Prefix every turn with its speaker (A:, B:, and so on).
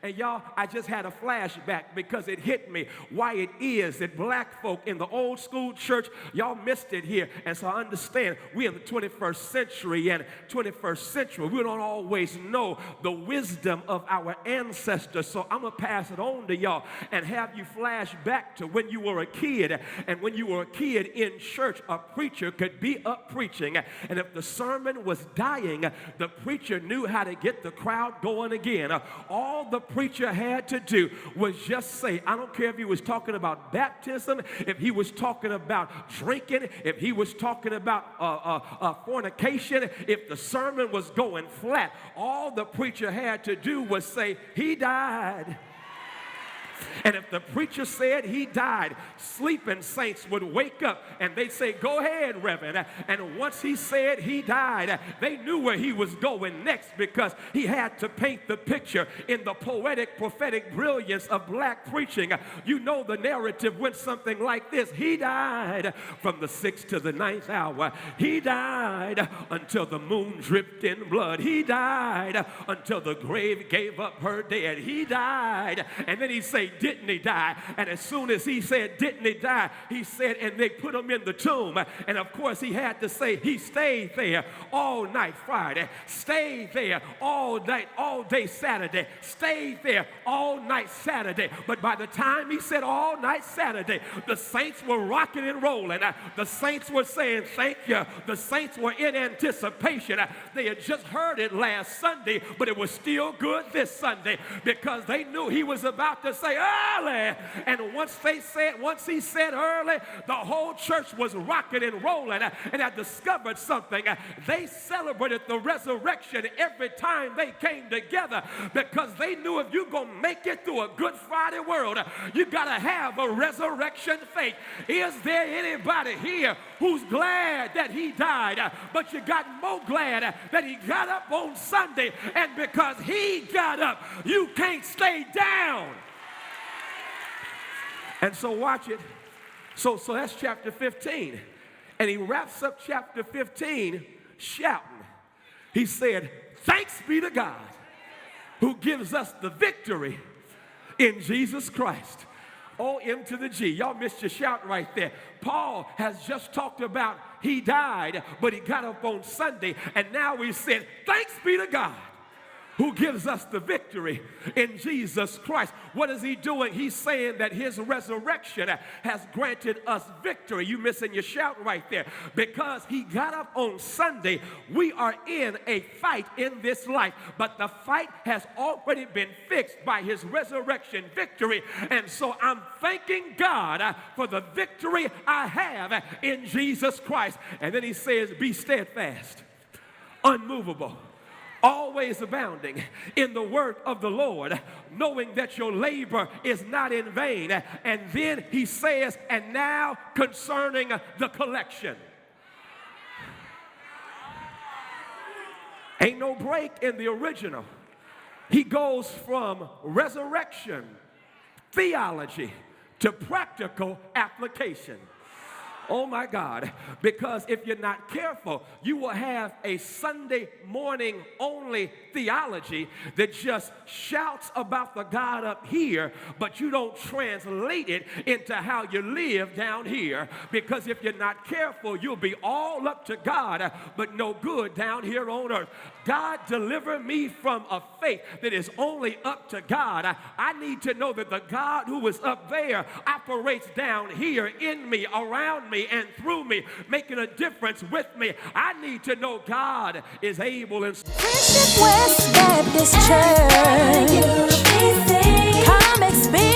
A: And y'all, I just had a flashback because it hit me why it is that black folk in the old school church, y'all missed it here. And so I understand we're in the 21st century, and 21st century, we don't always know the wisdom of our ancestors. So I'm going to pass it on to y'all and have you flash back to when you were a kid. And when you were a kid in church, a preacher could be up preaching. And if the sermon was dying, the preacher knew how to get the crowd going again. All the preacher had to do was just say, I don't care if he was talking about baptism, if he was talking about drinking, if he was talking about fornication, if the sermon was going flat, all the preacher had to do was say, he died. And if the preacher said he died, sleeping saints would wake up and they'd say, go ahead, Reverend. And once he said he died, they knew where he was going next because he had to paint the picture in the poetic, prophetic brilliance of black preaching. You know the narrative went something like this. He died from the 6th to the 9th hour. He died until the moon dripped in blood. He died until the grave gave up her dead. He died. And then he said, didn't he die? And as soon as he said, didn't he die? He said, and they put him in the tomb. And of course he had to say, he stayed there all night Friday, stayed there all night, all day Saturday, stayed there all night Saturday. But by the time he said all night Saturday, the saints were rocking and rolling. The saints were saying, thank you. The saints were in anticipation. They had just heard it last Sunday, but it was still good this Sunday because they knew he was about to say early. And once he said early, the whole church was rocking and rolling. And I discovered something. They celebrated the resurrection every time they came together because they knew if you're going to make it through a Good Friday world, you got to have a resurrection faith. Is there anybody here who's glad that he died, but you got more glad that he got up on Sunday, and because he got up, you can't stay down? And so watch it. So that's chapter 15. And he wraps up chapter 15 shouting. He said, thanks be to God who gives us the victory in Jesus Christ. O M to the G. Y'all missed your shout right there. Paul has just talked about he died, but he got up on Sunday. And now he said, thanks be to God who gives us the victory in Jesus Christ. What is he doing? He's saying that his resurrection has granted us victory. You missing your shout right there. Because he got up on Sunday, we are in a fight in this life. But the fight has already been fixed by his resurrection victory. And so I'm thanking God for the victory I have in Jesus Christ. And then he says, be steadfast, unmovable, always abounding in the work of the Lord, knowing that your labor is not in vain. And then he says, and now concerning the collection. Ain't no break in the original. He goes from resurrection theology to practical application. Oh my God, because if you're not careful, you will have a Sunday morning only theology that just shouts about the God up here, but you don't translate it into how you live down here. Because if you're not careful, you'll be all up to God, but no good down here on earth. God, deliver me from a faith that is only up to God. I need to know that the God who is up there operates down here in me, around me, and through me, making a difference with me. I need to know God is able. And
B: Friendship West Baptist Church, come experience